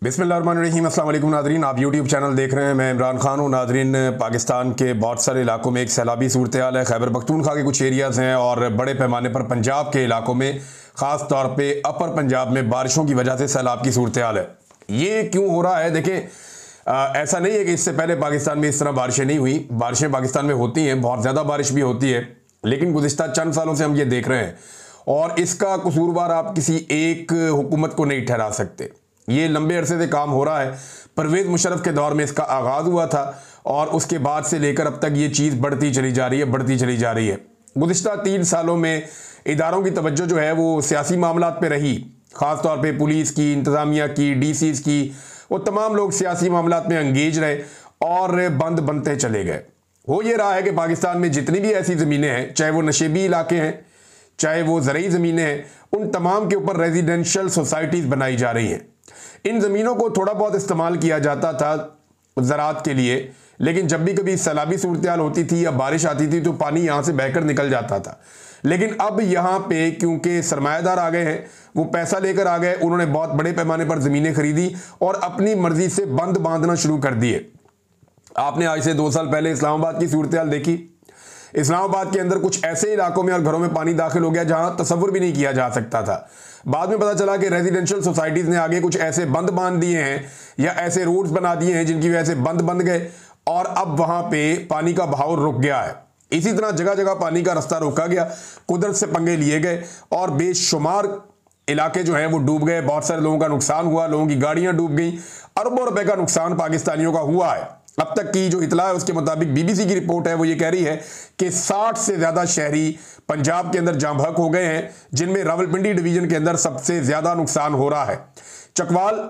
बिस्मिल्लाहिर्रहमानिर्रहीम। अस्सलाम वालेकुम नाज़रीन, आप यूट्यूब चैनल देख रहे हैं। मैं इमरान खान हूँ। नाज़रीन, पाकिस्तान के बहुत सारे इलाकों में एक सैलाबी सूरत हाल है। खैबर पख्तूनख्वा के कुछ एरियाज़ हैं और बड़े पैमाने पर पंजाब के इलाकों में, ख़ास तौर पे अपर पंजाब में बारिशों की वजह से सैलाब की सूरत हाल है। ये क्यों हो रहा है? देखें, ऐसा नहीं है कि इससे पहले पाकिस्तान में इस तरह बारिशें नहीं हुई। बारिशें पाकिस्तान में होती हैं, बहुत ज़्यादा बारिश भी होती है, लेकिन गुज़िश्ता चंद सालों से हम ये देख रहे हैं और इसका कसूरवार आप किसी एक हुकूमत को नहीं ठहरा सकते। ये लंबे अरसे से काम हो रहा है। परवेज़ मुशर्रफ के दौर में इसका आगाज़ हुआ था और उसके बाद से लेकर अब तक ये चीज़ बढ़ती चली जा रही है। गुज़िश्ता 3 सालों में इदारों की तवज्जो जो है वो सियासी मामलात पे रही, ख़ास तौर पे पुलिस की, इंतज़ामिया की, डीसीज की। वो तमाम लोग सियासी मामलात में एंगेज रहे और बंद बनते चले गए। हो ये रहा है कि पाकिस्तान में जितनी भी ऐसी ज़मीनें हैं, चाहे वो नशेबी इलाके हैं, चाहे वो ज़रई ज़मीनें हैं, उन तमाम के ऊपर रेजिडेंशियल सोसाइटीज़ बनाई जा रही हैं। इन ज़मीनों को थोड़ा बहुत इस्तेमाल किया जाता था ज़राअत के लिए, लेकिन जब भी कभी सैलाबी सूरत हाल होती थी या बारिश आती थी तो पानी यहाँ से बहकर निकल जाता था। लेकिन अब यहाँ पे क्योंकि सरमायादार आ गए हैं, वो पैसा लेकर आ गए, उन्होंने बहुत बड़े पैमाने पर ज़मीनें खरीदी और अपनी मर्जी से बंद बांधना शुरू कर दिए। आपने आज से 2 साल पहले इस्लामाबाद की सूरत हाल देखी। इस्लामाबाद के अंदर कुछ ऐसे इलाकों में और घरों में पानी दाखिल हो गया जहाँ तसव्वुर भी नहीं किया जा सकता था। बाद में पता चला कि रेजिडेंशियल सोसाइटीज़ ने आगे कुछ ऐसे बंद बांध दिए हैं या ऐसे रोड्स बना दिए हैं जिनकी वजह से बंद गए और अब वहाँ पे पानी का बहाव रुक गया है। इसी तरह जगह जगह पानी का रास्ता रोका गया, कुदरत से पंगे लिए गए और बेशुमार इलाके जो हैं वो डूब गए। बहुत सारे लोगों का नुकसान हुआ, लोगों की गाड़ियाँ डूब गई, अरबों रुपए का नुकसान पाकिस्तानियों का हुआ है। अब तक की जो इतला है उसके मुताबिक बीबीसी की रिपोर्ट है, वो ये कह रही है कि 60 से ज़्यादा शहरी पंजाब के अंदर जाम बहक हो गए हैं, जिनमें रावलपिंडी डिवीज़न के अंदर सबसे ज़्यादा नुकसान हो रहा है। चकवाल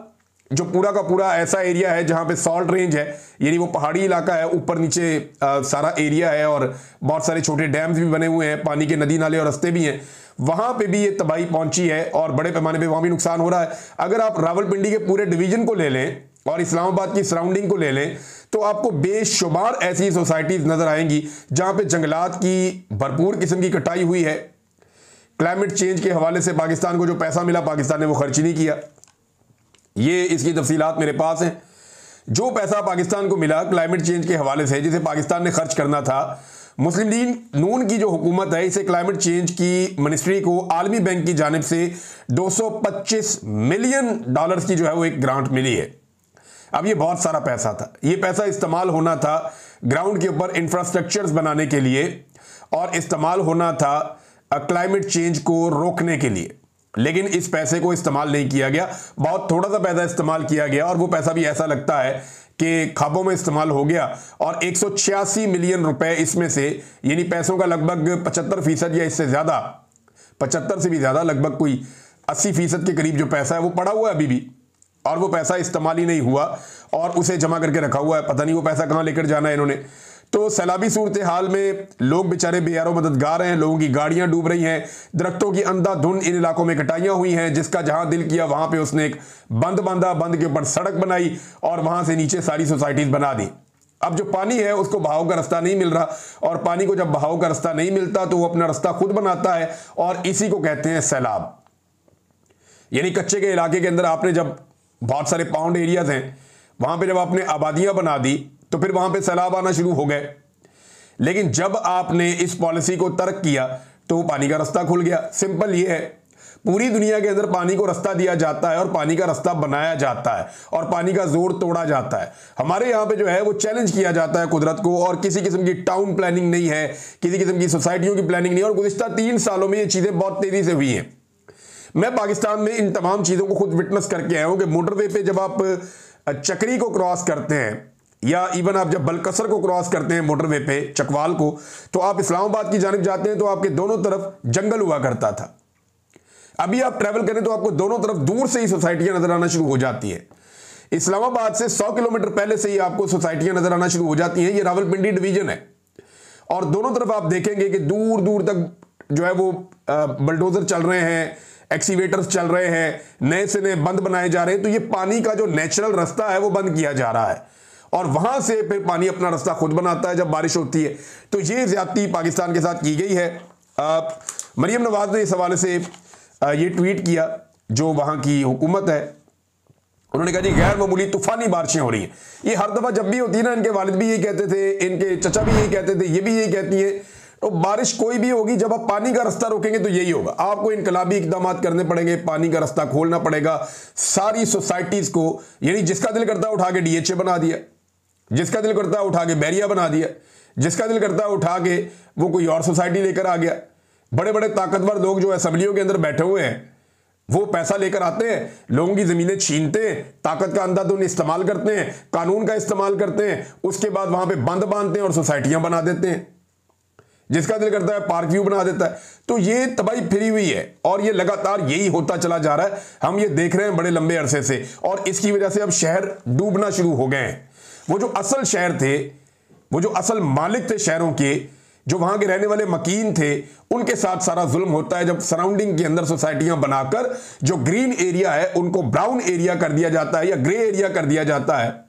जो पूरा का पूरा ऐसा एरिया है जहाँ पे सॉल्ट रेंज है, यानी वो पहाड़ी इलाका है, ऊपर नीचे सारा एरिया है और बहुत सारे छोटे डैम्स भी बने हुए हैं, पानी के नदी नाले और रास्ते भी हैं। वहाँ पे भी ये तबाही पहुँची है और बड़े पैमाने पे वहाँ भी नुकसान हो रहा है। अगर आप रावलपिंडी के पूरे डिवीज़न को ले लें और इस्लामाबाद की सराउंडिंग को ले लें तो आपको बेशुमार ऐसी सोसाइटीज़ नज़र आएंगी जहाँ पे जंगलात की भरपूर किस्म की कटाई हुई है। क्लाइमेट चेंज के हवाले से पाकिस्तान को जो पैसा मिला, पाकिस्तान ने वो खर्च ही नहीं किया। ये इसकी तफसीलात मेरे पास हैं। जो पैसा पाकिस्तान को मिला क्लाइमेट चेंज के हवाले से, जिसे पाकिस्तान ने खर्च करना था, मुस्लिम लीग नून की जो हुकूमत है, इसे क्लाइमेट चेंज की मिनिस्ट्री को आलमी बैंक की जानिब से $225 मिलियन की जो है वो एक ग्रांट मिली है। अब ये बहुत सारा पैसा था। ये पैसा इस्तेमाल होना था ग्राउंड के ऊपर इंफ्रास्ट्रक्चर्स बनाने के लिए और इस्तेमाल होना था क्लाइमेट चेंज को रोकने के लिए, लेकिन इस पैसे को इस्तेमाल नहीं किया गया। बहुत थोड़ा सा पैसा इस्तेमाल किया गया और वो पैसा भी ऐसा लगता है कि खाबों में इस्तेमाल हो गया और 186 मिलियन रुपए इसमें से, यानी पैसों का लगभग 75% या इससे ज़्यादा, 75 से भी ज़्यादा, लगभग कोई 80% के करीब जो पैसा है वो पड़ा हुआ है अभी भी, और वो पैसा इस्तेमाल ही नहीं हुआ और उसे जमा करके रखा हुआ है। पता नहीं वो पैसा कहाँ लेकर जाना है इन्होंने। तो सैलाबी सूरत हाल में लोग बेचारे बेयारो मददगार हैं, लोगों की गाड़ियां डूब रही हैं, दरख्तों की अंधाधुंध इन इलाकों में कटाइयां हुई हैं। जिसका जहां दिल किया वहां पे उसने एक बंद बांधा, बंद के ऊपर सड़क बनाई और वहां से नीचे सारी सोसाइटीज बना दी। अब जो पानी है उसको बहाव का रास्ता नहीं मिल रहा और पानी को जब बहाव का रास्ता नहीं मिलता तो वो अपना रास्ता खुद बनाता है और इसी को कहते हैं सैलाब। यानी कच्चे के इलाके के अंदर आपने जब बहुत सारे पाउंड एरियाज हैं, वहां पे जब आपने आबादियां बना दी तो फिर वहां पे सैलाब आना शुरू हो गए। लेकिन जब आपने इस पॉलिसी को तर्क किया तो पानी का रास्ता खुल गया। सिंपल ये है, पूरी दुनिया के अंदर पानी को रास्ता दिया जाता है और पानी का रास्ता बनाया जाता है और पानी का जोर तोड़ा जाता है। हमारे यहाँ पे जो है वो चैलेंज किया जाता है कुदरत को, और किसी किस्म की टाउन प्लानिंग नहीं है, किसी किस्म की सोसाइटियों की प्लानिंग नहीं है। और गुज़िश्ता 3 सालों में ये चीज़ें बहुत तेज़ी से हुई हैं। मैं पाकिस्तान में इन तमाम चीज़ों को खुद विटनेस करके आया हूँ कि मोटरवे पे जब आप चक्री को क्रॉस करते हैं या इवन आप जब बलकसर को क्रॉस करते हैं मोटरवे पे, चकवाल को, तो आप इस्लामाबाद की जानिब जाते हैं तो आपके दोनों तरफ जंगल हुआ करता था। अभी आप ट्रैवल करें तो आपको दोनों तरफ दूर से ही सोसाइटियां नजर आना शुरू हो जाती है। इस्लामाबाद से 100 किलोमीटर पहले से ही आपको सोसाइटियां नजर आना शुरू हो जाती हैं। ये रावलपिंडी डिवीजन है और दोनों तरफ आप देखेंगे कि दूर दूर तक जो है वो बलडोजर चल रहे हैं, एक्सीवेटर्स चल रहे हैं, नए से नए बंद बनाए जा रहे हैं। तो ये पानी का जो नेचुरल रास्ता है वो बंद किया जा रहा है और वहां से फिर पानी अपना रास्ता खुद बनाता है जब बारिश होती है। तो ये ज्यादती पाकिस्तान के साथ की गई है। मरियम नवाज ने इस हवाले से ये ट्वीट किया, जो वहां की हुकूमत है उन्होंने कहा जी गैर मामूली तूफानी बारिशें हो रही हैं। ये हर दफा जब भी होती है ना, इनके वालिद भी यही कहते थे, इनके चचा भी यही कहते थे, ये भी यही कहती है। तो बारिश कोई भी होगी, जब आप पानी का रास्ता रोकेंगे तो यही होगा, आपको इनकलाबी इकदाम करने पड़ेंगे, पानी का रास्ता खोलना पड़ेगा सारी सोसाइटीज को। यानी जिसका दिल करता है उठा के DHA बना दिया, जिसका दिल करता है उठा के बैरिया बना दिया, जिसका दिल करता है उठा के वो कोई और सोसाइटी लेकर आ गया। बड़े बड़े ताकतवर लोग जो असेंबलियों के अंदर बैठे हुए हैं, वो पैसा लेकर आते हैं, लोगों की जमीनें छीनते हैं, ताकत का अंधाधुंध इस्तेमाल करते हैं, कानून का इस्तेमाल करते हैं, उसके बाद वहां पे बंद बांधते हैं और सोसाइटियां बना देते हैं। जिसका दिल करता है पार्क व्यू बना देता है। तो ये तबाही फिरी हुई है और ये लगातार यही होता चला जा रहा है। हम ये देख रहे हैं बड़े लंबे अरसे से, और इसकी वजह से अब शहर डूबना शुरू हो गए हैं। वो जो असल शहर थे, वो जो असल मालिक थे शहरों के, जो वहां के रहने वाले मकीन थे, उनके साथ सारा जुल्म होता है जब सराउंडिंग के अंदर सोसाइटियां बनाकर जो ग्रीन एरिया है उनको ब्राउन एरिया कर दिया जाता है या ग्रे एरिया कर दिया जाता है।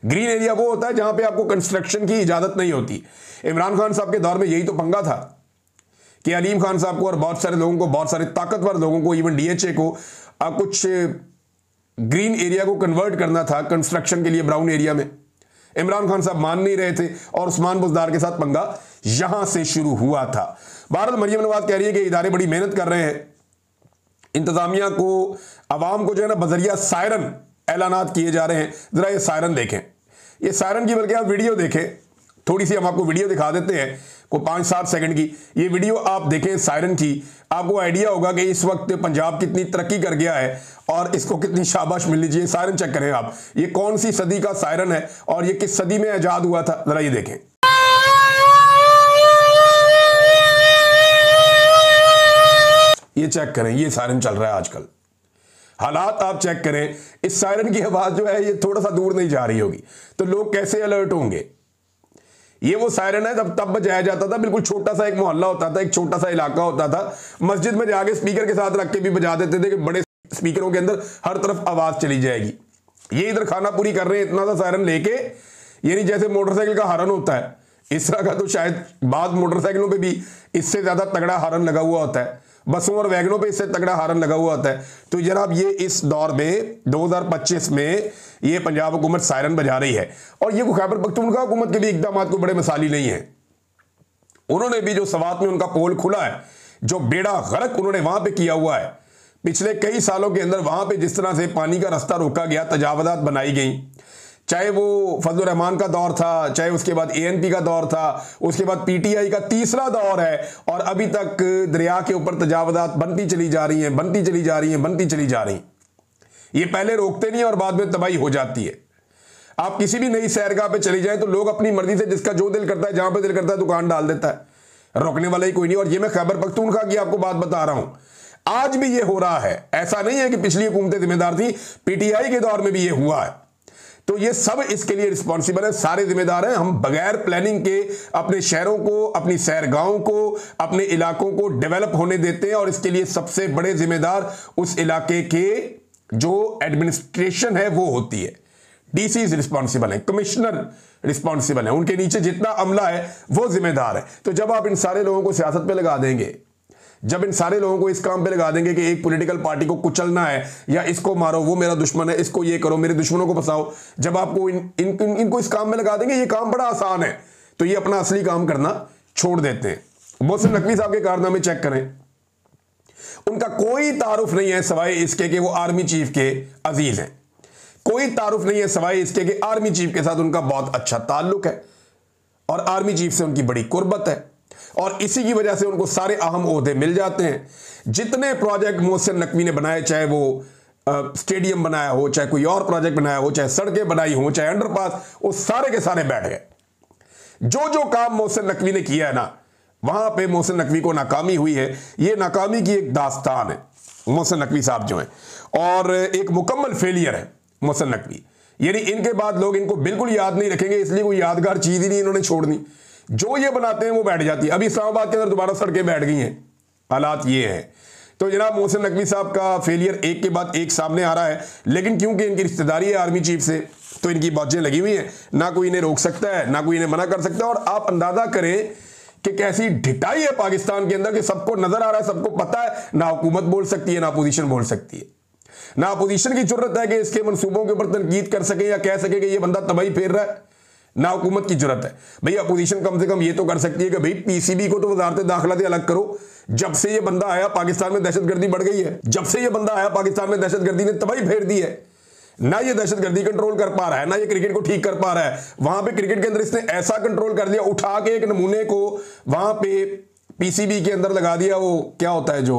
ग्रीन एरिया वो होता है जहां पे आपको कंस्ट्रक्शन की इजाजत नहीं होती। इमरान खान साहब के दौर में यही तो पंगा था कि अलीम खान साहब को और बहुत सारे लोगों को, बहुत सारे ताकतवर लोगों को, इवन DHA को कुछ ग्रीन एरिया को कन्वर्ट करना था कंस्ट्रक्शन के लिए ब्राउन एरिया में। इमरान खान साहब मान नहीं रहे थे और उस्मान बुज़दार के साथ पंगा यहां से शुरू हुआ था। भारत मरियम नवाज कह रही है कि इदारे बड़ी मेहनत कर रहे हैं, इंतजामिया को, अवाम को जो है ना बजरिया सायरन ऐलानात किए जा रहे हैं। जरा ये सायरन देखें, ये सायरन की बल्कि आप वीडियो देखें, थोड़ी सी हम आपको वीडियो दिखा देते हैं, को 5-7 सेकंड की ये वीडियो आप देखें सायरन की, आपको आइडिया होगा कि इस वक्त पंजाब कितनी तरक्की कर गया है और इसको कितनी शाबाश मिलनी चाहिए। सायरन चेक करें आप, ये कौन सी सदी का सायरन है और ये किस सदी में इजाद हुआ था, जरा ये देखें। ये चेक करें, ये सायरन चल रहा है आजकल। हालात आप चेक करें, इस सायरन की आवाज जो है ये थोड़ा सा दूर नहीं जा रही होगी, तो लोग कैसे अलर्ट होंगे। ये वो सायरन है जब तब बजाया जाता था, बिल्कुल छोटा सा एक मोहल्ला होता था, एक छोटा सा इलाका होता था, मस्जिद में जाके स्पीकर के साथ रख के भी बजा देते थे कि बड़े स्पीकरों के अंदर हर तरफ आवाज चली जाएगी। ये इधर खाना पूरी कर रहे हैं इतना सा सायरन लेके, यानी जैसे मोटरसाइकिल का हॉर्न होता है इस तरह का, तो शायद बाद मोटरसाइकिलों पे भी इससे ज्यादा तगड़ा हॉर्न लगा हुआ होता है, बसों और वैगनों पे इससे तगड़ा हॉर्न लगा हुआ होता है। तो जनाब ये इस दौर में 2025 में ये पंजाब हुकूमत सायरन बजा रही है, और ये खैबर पख्तूनख्वा हुकूमत के भी इकदाम को बड़े मिसाली नहीं है। उन्होंने भी जो सवात में उनका पोल खुला है, जो बेड़ा गर्क उन्होंने वहां पे किया हुआ है, पिछले कई सालों के अंदर वहां पे जिस तरह से पानी का रास्ता रोका गया, तजावजात बनाई गई, चाहे वो फजल रहमान का दौर था, चाहे उसके बाद ANP का दौर था, उसके बाद PTI का तीसरा दौर है, और अभी तक दरिया के ऊपर तजावजात बनती चली जा रही हैं, बनती चली जा रही हैं, बनती चली जा रही। ये पहले रोकते नहीं और बाद में तबाही हो जाती है। आप किसी भी नई सैरगाह पे चली जाए तो लोग अपनी मर्जी से जिसका जो दिल करता है, जहां पे दिल करता है दुकान डाल देता है, रोकने वाला ही कोई नहीं। और ये मैं खैबर पख्तूनख्वा की आपको बात बता रहा हूं, आज भी ये हो रहा है। ऐसा नहीं है कि पिछली हुकूमतें जिम्मेदार थी, PTI के दौर में भी ये हुआ है। तो ये सब इसके लिए रिस्पॉन्सिबल है, सारे जिम्मेदार हैं। हम बगैर प्लानिंग के अपने शहरों को, अपनी सैरगाहों को, अपने इलाकों को डेवलप होने देते हैं, और इसके लिए सबसे बड़े जिम्मेदार उस इलाके के जो एडमिनिस्ट्रेशन है वो होती है। DCs रिस्पॉन्सिबल है, कमिश्नर रिस्पॉन्सिबल है, उनके नीचे जितना अमला है वो जिम्मेदार है। तो जब आप इन सारे लोगों को सियासत पे लगा देंगे, जब इन सारे लोगों को इस काम पे लगा देंगे कि एक पॉलिटिकल पार्टी को कुचलना है, या इसको मारो, वो मेरा दुश्मन है, इसको ये करो, मेरे दुश्मनों को फंसाओ, जब आपको इनको इस काम में लगा देंगे, ये काम बड़ा आसान है, तो ये अपना असली काम करना छोड़ देते हैं। मोहसिन नकवी साहब के कारनामे चेक करें, उनका कोई तारुफ नहीं है सवाए इसके कि वो आर्मी चीफ के अजीज हैं, कोई तारुफ नहीं है सवाए इसके कि आर्मी चीफ के साथ उनका बहुत अच्छा ताल्लुक है और आर्मी चीफ से उनकी बड़ी कुर्बत है, और इसी की वजह से उनको सारे अहम ओहदे मिल जाते हैं। जितने प्रोजेक्ट मोहसिन नकवी ने बनाए, चाहे वो स्टेडियम बनाया हो, चाहे कोई और प्रोजेक्ट बनाया हो, चाहे सड़कें बनाई हो, चाहे अंडरपास, वो सारे के सारे बैठ गए। जो जो काम मोहसिन नकवी ने किया है ना, वहां पे मोहसिन नकवी को नाकामी हुई है। ये नाकामी की एक दास्तान है मोहसिन नकवी साहब जो है, और एक मुकम्मल फेलियर है मोहसिन नकवी। यानी इनके बाद लोग इनको बिल्कुल याद नहीं रखेंगे, इसलिए कोई यादगार चीज ही नहीं इन्होंने छोड़नी। जो ये बनाते हैं वो बैठ जाती है। अभी इस्लामाबाद के अंदर दोबारा सड़कें बैठ गई हैं, हालात ये है। तो जनाब मोहसिन नकवी साहब का फेलियर एक के बाद एक सामने आ रहा है, लेकिन क्योंकि इनकी रिश्तेदारी है आर्मी चीफ से, तो इनकी बाजें लगी हुई हैं, ना कोई इन्हें रोक सकता है, ना कोई इन्हें मना कर सकता है। और आप अंदाजा करें कि कैसी ढिठाई है पाकिस्तान के अंदर कि सबको नजर आ रहा है, सबको पता है, ना हुकूमत बोल सकती है, ना अपोजिशन बोल सकती है। ना अपोजिशन की जरूरत है कि इसके मंसूबों के ऊपर तनकीद कर सके या कह सके कि ये बंदा तबाही फेर रहा है, ना हुकूमत की जरूरत है। भैया अपोजिशन कम से कम ये तो कर सकती है कि भाई पीसीबी को तो वजारत दाखिला से अलग करो। जब से ये बंदा आया पाकिस्तान में दहशतगर्दी बढ़ गई है, जब से ये बंदा आया पाकिस्तान में दहशतगर्दी ने तबाही फेर दी है। ना ये दहशतगर्दी कंट्रोल कर पा रहा है, ना ये क्रिकेट को ठीक कर पा रहा है। वहां पे क्रिकेट के अंदर इसने ऐसा कंट्रोल कर दिया, उठा के एक नमूने को वहां पे पीसीबी के अंदर लगा दिया। वो क्या होता है जो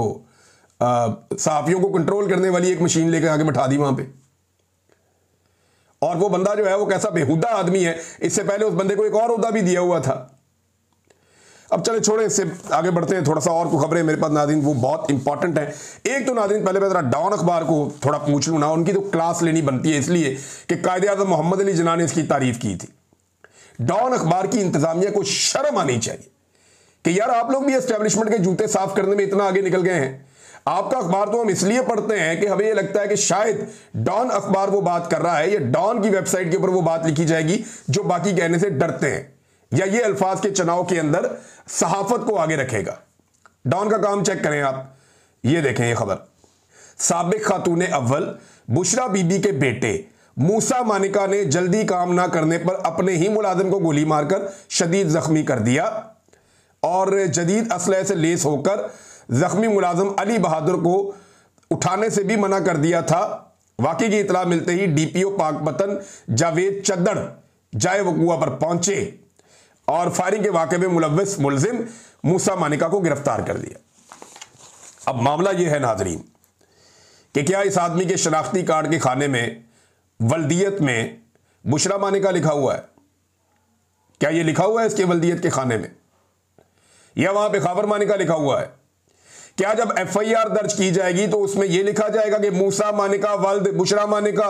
सहाफियों को कंट्रोल करने वाली एक मशीन लेकर आगे बैठा दी वहां पे। और वो बंदा जो है वो कैसा बेहुदा आदमी है, इससे पहले उस बंदे को एक और ओहदा भी दिया हुआ था। अब चले छोड़े, इससे आगे बढ़ते हैं। थोड़ा सा और को खबरें मेरे पास नाज़रीन, वो बहुत इंपॉर्टेंट है। एक तो नाज़रीन पहले मैं जरा डॉन अखबार को थोड़ा पूछ लूँ ना, उनकी तो क्लास लेनी बनती है, इसलिए कि कायदे-आज़म मोहम्मद अली जिन्ना ने इसकी तारीफ की थी। डॉन अखबार की इंतजामिया को शर्म आनी चाहिए कि यार आप लोग भी एस्टेब्लिशमेंट के जूते साफ करने में इतना आगे निकल गए हैं। आपका अखबार तो हम इसलिए पढ़ते हैं कि हमें यह लगता है कि शायद डॉन अखबार वो बात कर रहा है, या डॉन की वेबसाइट के ऊपर वो बात लिखी जाएगी जो बाकी कहने से डरते हैं, या ये अल्फाज के चुनाव के अंदर सहाफत को आगे रखेगा। डॉन का काम चेक करें आप, ये देखें ये खबर। साबिक खातून अव्वल बुशरा बीबी के बेटे मूसा मानिका ने जल्दी काम ना करने पर अपने ही मुलाजिम को गोली मारकर शदीद जख्मी कर दिया और जदीद असलहे से लेस होकर जख्मी मुलाजिम अली बहादुर को उठाने से भी मना कर दिया था। वाकई की इतला मिलते ही डीपीओ पाकपतन जावेद चद्दड़ जाए वकुआ पर पहुंचे और फायरिंग के वाकये में मुलव्विस मुलजिम मूसा मानिका को गिरफ्तार कर लिया। अब मामला यह है नाजरीन कि क्या इस आदमी के शनाख्ती कार्ड के खाने में वल्दियत में बुशरा मानिका लिखा हुआ है? क्या यह लिखा हुआ है इसके वल्दियत के खाने में, या वहां पे खावर मानिका लिखा हुआ है? क्या जब एफआईआर दर्ज की जाएगी तो उसमें यह लिखा जाएगा कि मूसा मानिका वल्द बुशरा मानिका?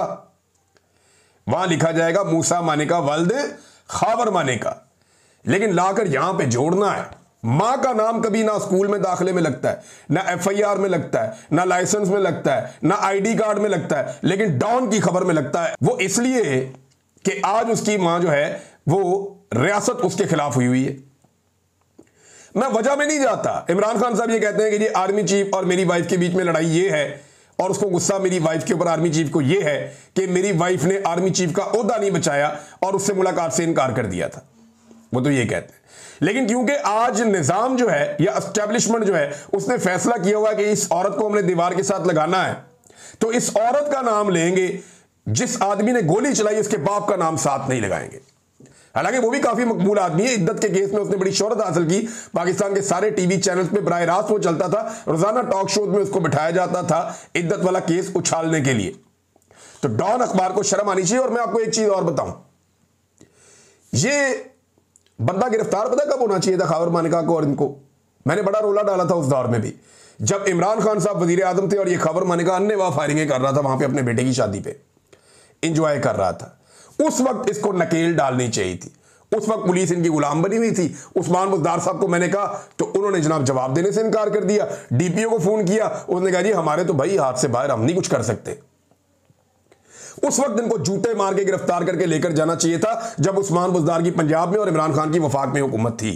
वहां लिखा जाएगा मूसा मानिका वल्द खावर मानिका, लेकिन लाकर यहां पे जोड़ना है। मां का नाम कभी ना स्कूल में दाखिले में लगता है, ना एफआईआर में लगता है, ना लाइसेंस में लगता है, ना आईडी कार्ड में लगता है, लेकिन डॉन की खबर में लगता है। वो इसलिए कि आज उसकी मां जो है वो रियासत उसके खिलाफ हुई है। मैं वजह में नहीं जाता। इमरान खान साहब ये कहते हैं कि ये आर्मी चीफ और मेरी वाइफ के बीच में लड़ाई ये है, और उसको गुस्सा मेरी वाइफ के ऊपर आर्मी चीफ को ये है कि मेरी वाइफ ने आर्मी चीफ का ओहदा नहीं बचाया और उससे मुलाकात से इनकार कर दिया था। वो तो ये कहते हैं, लेकिन क्योंकि आज निजाम जो है या एस्टेब्लिशमेंट जो है उसने फैसला किया हुआ है कि इस औरत को हमने दीवार के साथ लगाना है, तो इस औरत का नाम लेंगे, जिस आदमी ने गोली चलाई उसके बाप का नाम साथ नहीं लगाएंगे। हालांकि वो भी काफी मकबूल आदमी है। इद्दत के केस में उसने बड़ी शोहरत हासिल की। पाकिस्तान के सारे टीवी चैनल्स पे बराह रास्त वो चलता था, रोजाना टॉक शोज में उसको बिठाया जाता था इद्दत वाला केस उछालने के लिए। तो डॉन अखबार को शर्म आनी चाहिए। और मैं आपको एक चीज और बताऊं, ये बंदा गिरफ्तार पता कब होना चाहिए था खावर मानिका को और इनको? मैंने बड़ा रोला डाला था उस दौर में भी, जब इमरान खान साहब वजीर आजम थे और ये खावर मानिका अन्नेवाह फायरिंग कर रहा था वहां पे अपने बेटे की शादी पे इंजॉय कर रहा था। उस वक्त इसको नकेल डालनी चाहिए थी। उस वक्त पुलिस इनकी गुलाम बनी हुई थी। उस्मान बुज़दार साहब को मैंने कहा तो उन्होंने जनाब जवाब देने से इनकार कर दिया। डीपीओ को फोन किया, उसने कहा जी हमारे तो भाई हाथ से बाहर, हम नहीं कुछ कर सकते। उस वक्त इनको जूते मार के गिरफ्तार करके लेकर जाना चाहिए था जब उस्मान बुज़दार की पंजाब में और इमरान खान की वफाक में हुकूमत थी,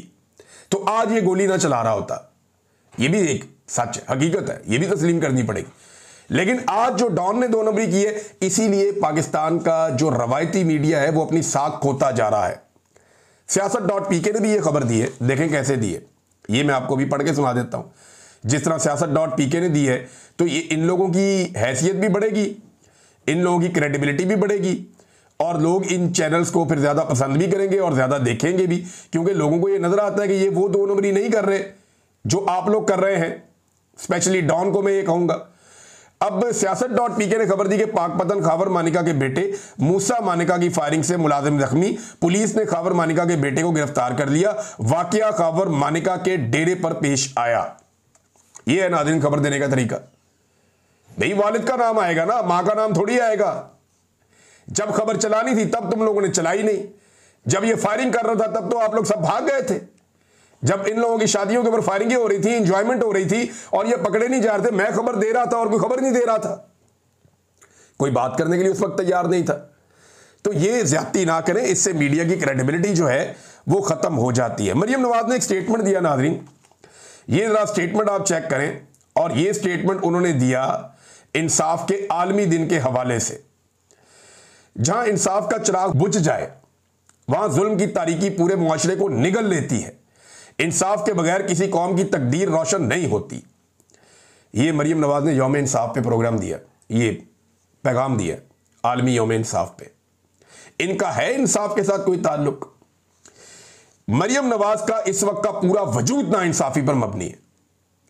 तो आज ये गोली ना चला रहा होता। ये भी एक सच है, हकीकत है, ये भी तस्लीम करनी पड़ेगी। लेकिन आज जो डॉन ने 2 नंबरी की है, इसीलिए पाकिस्तान का जो रवायती मीडिया है वो अपनी साख खोता जा रहा है। सियासत.pk ने भी ये खबर दी है, देखें कैसे दी है, ये मैं आपको भी पढ़ के सुना देता हूं। जिस तरह सियासत.pk ने दी है तो ये इन लोगों की हैसियत भी बढ़ेगी, इन लोगों की क्रेडिबिलिटी भी बढ़ेगी, और लोग इन चैनल्स को फिर ज्यादा पसंद भी करेंगे और ज्यादा देखेंगे भी, क्योंकि लोगों को ये नजर आता है कि ये वो 2 नंबरी नहीं कर रहे जो आप लोग कर रहे हैं। स्पेशली डॉन को मैं ये कहूंगा। अब सियासत.pk ने खबर दी कि पाकपतन खावर मानिका के बेटे मूसा मानिका की फायरिंग से मुलाजिम जख्मी, पुलिस ने खावर मानिका के बेटे को गिरफ्तार कर लिया। वाकया खावर मानिका के डेरे पर पेश आया। यह है नाज़रीन खबर देने का तरीका। भाई वालिद का नाम आएगा ना, मां का नाम थोड़ी आएगा। जब खबर चलानी थी तब तुम लोगों ने चलाई नहीं। जब ये फायरिंग कर रहा था तब तो आप लोग सब भाग गए थे। जब इन लोगों की शादियों के ऊपर फायरिंगें हो रही थी, इंजॉयमेंट हो रही थी और ये पकड़े नहीं जा रहे थे, मैं खबर दे रहा था और कोई खबर नहीं दे रहा था, कोई बात करने के लिए उस वक्त तैयार नहीं था। तो ये ज्यादती ना करें, इससे मीडिया की क्रेडिबिलिटी जो है वो खत्म हो जाती है। मरियम नवाज ने एक स्टेटमेंट दिया नाज़रीन, ये जरा स्टेटमेंट आप चेक करें। और ये स्टेटमेंट उन्होंने दिया इंसाफ के आलमी दिन के हवाले से। जहां इंसाफ का चिराग बुझ जाए वहां जुल्म की तारीकी पूरे मुआशरे को निगल लेती है। इंसाफ के बगैर किसी कौम की तकदीर रोशन नहीं होती। ये मरियम नवाज ने यौम इंसाफ पे प्रोग्राम दिया, ये पैगाम दिया आलमी यौम इंसाफ पे। इनका है इंसाफ के साथ कोई ताल्लुक? मरियम नवाज का इस वक्त का पूरा वजूद ना इंसाफी पर मबनी है।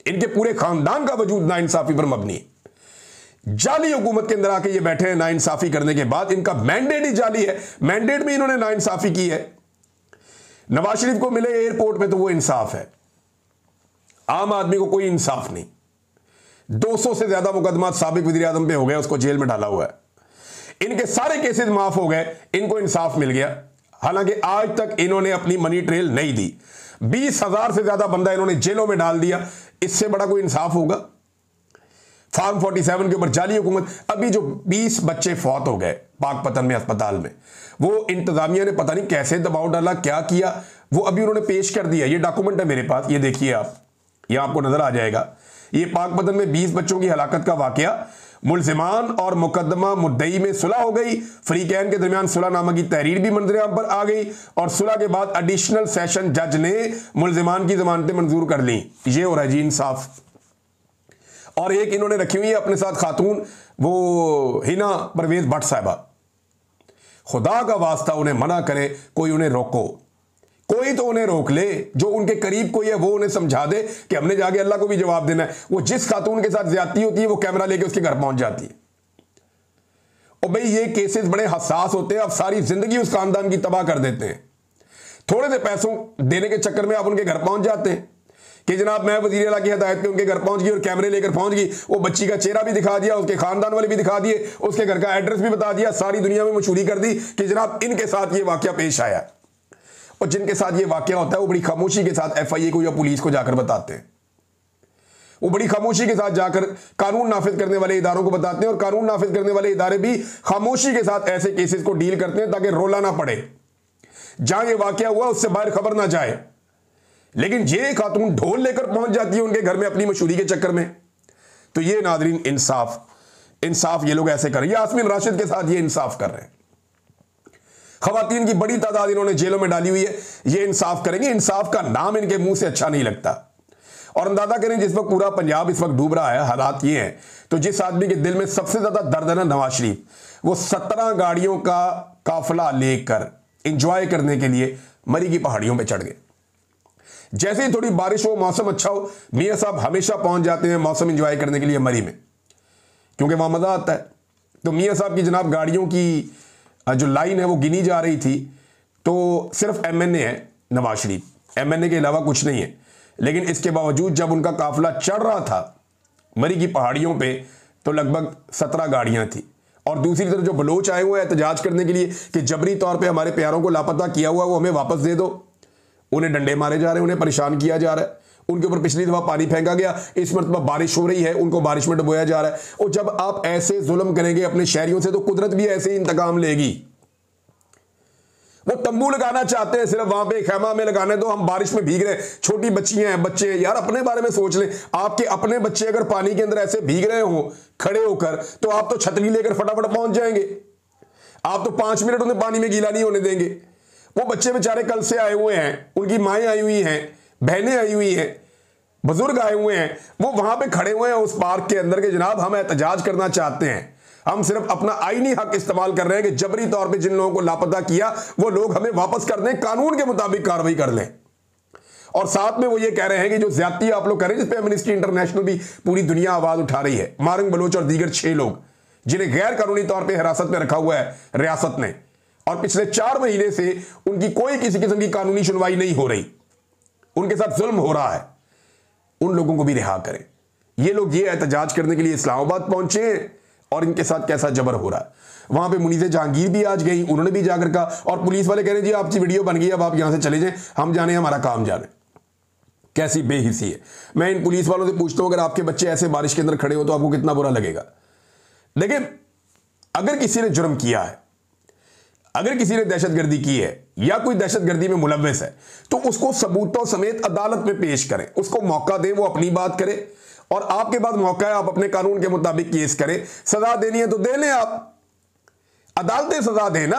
इनके पूरे खानदान का वजूद ना इंसाफी पर मबनी है। जाली हुकूमत के अंदर आके ये बैठे हैं ना इंसाफी करने के बाद। इनका मैंडेट ही जाली है, मैंडेट में इन्होंने ना इंसाफी की है। नवाज शरीफ को मिले एयरपोर्ट पे तो वो इंसाफ है, आम आदमी को कोई इंसाफ नहीं। 200 से ज्यादा मुकदमा साबिक वज़ीर आज़म पे हो गए, उसको जेल में डाला हुआ है। इनके सारे केसेस माफ हो गए, इनको इंसाफ मिल गया। हालांकि आज तक इन्होंने अपनी मनी ट्रेल नहीं दी। 20,000 से ज्यादा बंदा इन्होंने जेलों में डाल दिया। इससे बड़ा कोई इंसाफ होगा? फार्म 47 के ऊपर जाली हुकूमत। अभी जो 20 बच्चे फौत हो गए पाकपतन में अस्पताल में, वो इंतजामिया ने पता नहीं कैसे दबाव डाला, क्या किया, वो अभी उन्होंने पेश कर दिया। ये डॉक्यूमेंट है मेरे पास, ये देखिए आप, ये आपको नजर आ जाएगा। ये पाकपतन में 20 बच्चों की हलाकत का वाकया। मुल्जिमान और मुकदमा मुद्दई में सुलह हो गई। फरीकैन के दरमियान सुलहनामा की तहरीर भी मंजर-ए-आम पर आ गई और सुलह के बाद एडिशनल सेशन जज ने मुल्जिमान की जमानतें मंजूर कर ली। ये हो रहा है जी इंसाफ। और एक इन्होंने रखी हुई है अपने साथ खातून, वो हिना परवेज भट्ट साहिबा। खुदा का वास्ता उन्हें मना करे, कोई उन्हें रोको, कोई तो उन्हें रोक ले। जो उनके करीब कोई है वो उन्हें समझा दे कि हमने जाके अल्लाह को भी जवाब देना है। वो जिस खातून के साथ ज्यादती होती है वो कैमरा लेके उसके घर पहुंच जाती है। और भाई ये केसेस बड़े हसास होते हैं, अब सारी जिंदगी उस खानदान की तबाह कर देते हैं। थोड़े से पैसों देने के चक्कर में आप उनके घर पहुंच जाते हैं कि जनाब मैं वज़ीर आला की हिदायत पे उनके घर पहुंच गई और कैमरे लेकर पहुंच गई। वो बच्ची का चेहरा भी दिखा दिया, उसके खानदान वाले भी दिखा दिए, उसके घर का एड्रेस भी बता दिया, सारी दुनिया में मशहूरी कर दी कि जनाब इनके साथ ये वाकया पेश आया। और जिनके साथ ये वाकया होता है वो बड़ी खामोशी के साथ FIA को या पुलिस को जाकर बताते हैं। वो बड़ी खामोशी के साथ जाकर कानून नाफिज करने वाले इदारों को बताते हैं और कानून नाफिज करने वाले इदारे भी खामोशी के साथ ऐसे केसेस को डील करते हैं ताकि रोला ना पड़े। जहां ये वाकया हुआ उससे बाहर खबर ना जाए। लेकिन ये खातून ढोल लेकर पहुंच जाती है उनके घर में अपनी मशहूरी के चक्कर में। तो ये नादरीन इंसाफ ये लोग ऐसे कर रहे हैं। यास्मीन राशिद के साथ ये इंसाफ कर रहे हैं। खवातीन की बड़ी तादाद इन्होंने जेलों में डाली हुई है, ये इंसाफ करेंगे। इंसाफ का नाम इनके मुंह से अच्छा नहीं लगता। और अंदाजा करें जिस वक्त पूरा पंजाब इस वक्त डूब रहा है, हालात ये हैं, तो जिस आदमी के दिल में सबसे ज्यादा दर्द है ना नवाज शरीफ, वो 17 गाड़ियों का काफिला लेकर इंजॉय करने के लिए मरी की पहाड़ियों पर चढ़ गए। जैसे ही थोड़ी बारिश हो, मौसम अच्छा हो, मियाँ साहब हमेशा पहुंच जाते हैं मौसम इंजॉय करने के लिए मरी में, क्योंकि वहां मजा आता है। तो मियाँ साहब की जनाब गाड़ियों की जो लाइन है वो गिनी जा रही थी। तो सिर्फ MNA है नवाज शरीफ, MNA के अलावा कुछ नहीं है। लेकिन इसके बावजूद जब उनका काफिला चढ़ रहा था मरी की पहाड़ियों पे तो लगभग 17 गाड़ियां थी। और दूसरी तरफ जो बलोच आए हुए हैं एहतजाज करने के लिए कि जबरी तौर पे हमारे प्यारों को लापता किया हुआ वो हमें वापस दे दो, उन्हें डंडे मारे जा रहे हैं, उन्हें परेशान किया जा रहा है, उनके ऊपर पिछली दफा पानी फेंका गया, इस मरतबा बारिश हो रही है, उनको बारिश में डुबोया जा रहा है। और जब आप ऐसे जुल्म करेंगे अपने शहरियों से तो कुदरत भी ऐसे ही इंतकाम लेगी। वो तंबू लगाना चाहते हैं, सिर्फ वहां पे खेमा में लगाने दो, हम बारिश में भीग रहे हैं, छोटी बच्चियां हैं, बच्चे, यार अपने बारे में सोच लें। आपके अपने बच्चे अगर पानी के अंदर ऐसे भीग रहे हो खड़े होकर तो आप तो छतरी लेकर फटाफट पहुंच जाएंगे। आप तो 5 मिनट उन्हें पानी में गीला नहीं होने देंगे। वो बच्चे बेचारे कल से आए हुए हैं, उनकी माएँ आई हुई हैं, बहनें आई हुई हैं, बुजुर्ग आए हुए हैं, वो वहां पे खड़े हुए हैं उस पार्क के अंदर के जनाब हम एहतजाज करना चाहते हैं। हम सिर्फ अपना आईनी हक इस्तेमाल कर रहे हैं कि जबरी तौर पे जिन लोगों को लापता किया वो लोग हमें वापस कर दें, कानून के मुताबिक कार्रवाई कर लें। और साथ में वो ये कह रहे हैं कि जो ज्यादती आप लोग कर रहे हैं, जिस पे एमनेस्टी इंटरनेशनल भी पूरी दुनिया आवाज उठा रही है, मारंग बलोच और दीगर 6 लोग जिन्हें गैर कानूनी तौर पर हिरासत में रखा हुआ है रियासत ने, और पिछले 4 महीने से उनकी कोई किसी किस्म की कानूनी सुनवाई नहीं हो रही, उनके साथ जुल्म हो रहा है, उन लोगों को भी रिहा करें। ये लोग ये एहतजाज करने के लिए इस्लामाबाद पहुंचे और इनके साथ कैसा जबर हो रहा है। वहां पे मुनीज़े जहांगीर भी आज गई, उन्होंने भी जाकर कहा, और पुलिस वाले कह रहे हैं जी आपकी वीडियो बन गई, अब आप यहां से चले जाएं, हम जाने हमारा काम जाने। कैसी बेहिसी है। मैं इन पुलिस वालों से पूछता हूं अगर आपके बच्चे ऐसे बारिश के अंदर खड़े हो तो आपको कितना बुरा लगेगा। देखिए अगर किसी ने जुर्म किया है, अगर किसी ने दहशतगर्दी की है या कोई दहशतगर्दी में मुलव्वस है तो उसको सबूतों समेत अदालत में पेश करें, उसको मौका दें, वो अपनी बात करे और आपके पास मौका है, आप अपने कानून के मुताबिक केस करें। सजा देनी है तो दे लें, आप अदालतें सजा दें ना।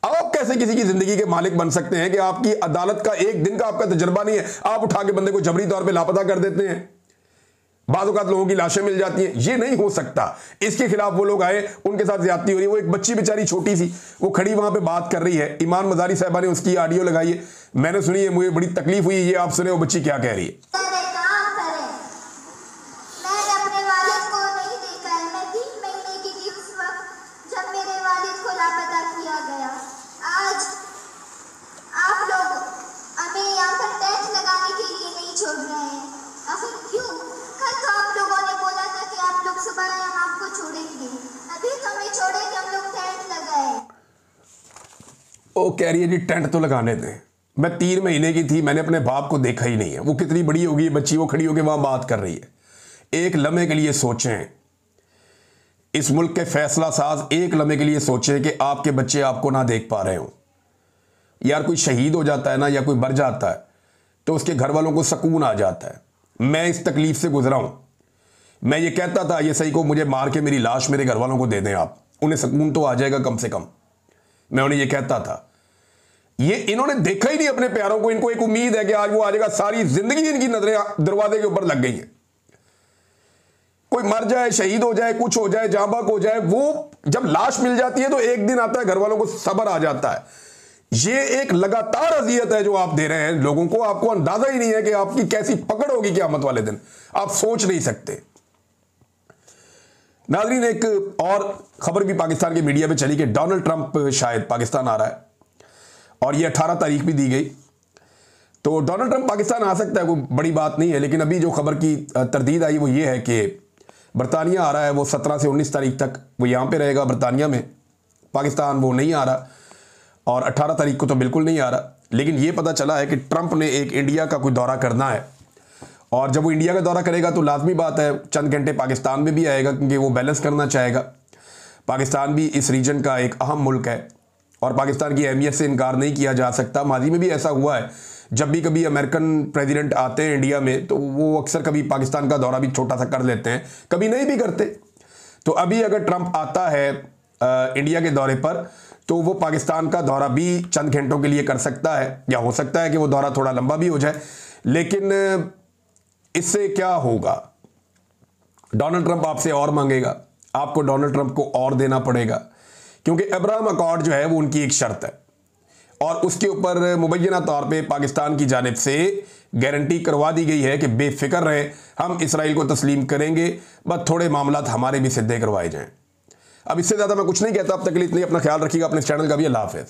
आप कैसे किसी की जिंदगी के मालिक बन सकते हैं कि आपकी अदालत का एक दिन का आपका तजर्बा नहीं है, आप उठा के बंदे को जबरी तौर पे लापता कर देते हैं। बाज़ औक़ात लोगों की लाशें मिल जाती हैं। ये नहीं हो सकता। इसके खिलाफ वो लोग आए, उनके साथ ज्यादती हो रही है। वो एक बच्ची बेचारी छोटी सी वो खड़ी वहां पे बात कर रही है, ईमान मजारी साहबा ने उसकी ऑडियो लगाई है, मैंने सुनी है, मुझे बड़ी तकलीफ हुई। ये आप सुने वो बच्ची क्या कह रही है। वो कह रही है जी टेंट तो लगाने दें, मैं 3 महीने की थी, मैंने अपने बाप को देखा ही नहीं है। वो कितनी बड़ी होगी बच्ची, वो खड़ी होकर वहां बात कर रही है। एक लम्हे के लिए सोचें, इस मुल्क के फैसला साज एक लम्हे के लिए सोचें कि आपके बच्चे आपको ना देख पा रहे हो। यार कोई शहीद हो जाता है ना, या कोई मर जाता है तो उसके घर वालों को सुकून आ जाता है। मैं इस तकलीफ से गुजरा हूं। मैं ये कहता था ये सही को मुझे मार के मेरी लाश मेरे घर वालों को दे दें आप, उन्हें सुकून तो आ जाएगा कम से कम। मैं उन्हें ये कहता था। ये इन्होंने देखा ही नहीं अपने प्यारों को। इनको एक उम्मीद है कि आज वो आ जाएगा, सारी जिंदगी इनकी नजरें दरवाजे के ऊपर लग गई हैं। कोई मर जाए, शहीद हो जाए, कुछ हो जाए, जांबाक हो जाए, वो जब लाश मिल जाती है तो एक दिन आता है घर वालों को सब्र आ जाता है। ये एक लगातार अजियत है जो आप दे रहे हैं लोगों को। आपको अंदाजा ही नहीं है कि आपकी कैसी पकड़ होगी क़यामत वाले दिन, आप सोच नहीं सकते। नाज़रीन, एक और खबर भी पाकिस्तान के मीडिया में चली कि डोनाल्ड ट्रंप शायद पाकिस्तान आ रहा है, और ये 18 तारीख भी दी गई। तो डोनाल्ड ट्रंप पाकिस्तान आ सकता है, कोई बड़ी बात नहीं है। लेकिन अभी जो खबर की तरदीद आई वो ये है कि बरतानिया आ रहा है, वो 17 से 19 तारीख तक वो यहाँ पे रहेगा बरतानिया में। पाकिस्तान वो नहीं आ रहा, और 18 तारीख को तो बिल्कुल नहीं आ रहा। लेकिन ये पता चला है कि ट्रंप ने एक इंडिया का कोई दौरा करना है, और जब वो इंडिया का दौरा करेगा तो लाजमी बात है चंद घंटे पाकिस्तान में भी आएगा, क्योंकि वो बैलेंस करना चाहेगा। पाकिस्तान भी इस रीजन का एक अहम मुल्क है और पाकिस्तान की अहमियत से इनकार नहीं किया जा सकता। माजी में भी ऐसा हुआ है, जब भी कभी अमेरिकन प्रेसिडेंट आते हैं इंडिया में तो वो अक्सर कभी पाकिस्तान का दौरा भी छोटा सा कर लेते हैं, कभी नहीं भी करते। तो अभी अगर ट्रंप आता है इंडिया के दौरे पर तो वो पाकिस्तान का दौरा भी चंद घंटों के लिए कर सकता है, या हो सकता है कि वो दौरा थोड़ा लंबा भी हो जाए। लेकिन इससे क्या होगा, डोनाल्ड ट्रंप आपसे और मांगेगा, आपको डोनाल्ड ट्रंप को और देना पड़ेगा, क्योंकि अब्राहम अकॉर्ड जो है वो उनकी एक शर्त है, और उसके ऊपर मुबैना तौर पे पाकिस्तान की जानिब से गारंटी करवा दी गई है कि बेफिक्र रहे, हम इसराइल को तस्लीम करेंगे, बस थोड़े मामलात हमारे भी सिद्धे करवाए जाएं। अब इससे ज़्यादा मैं कुछ नहीं कहता। अब तक के लिए इतनी, अपना ख्याल रखिएगा, अपने चैनल का भी। अल्लाह हाफ़िज़।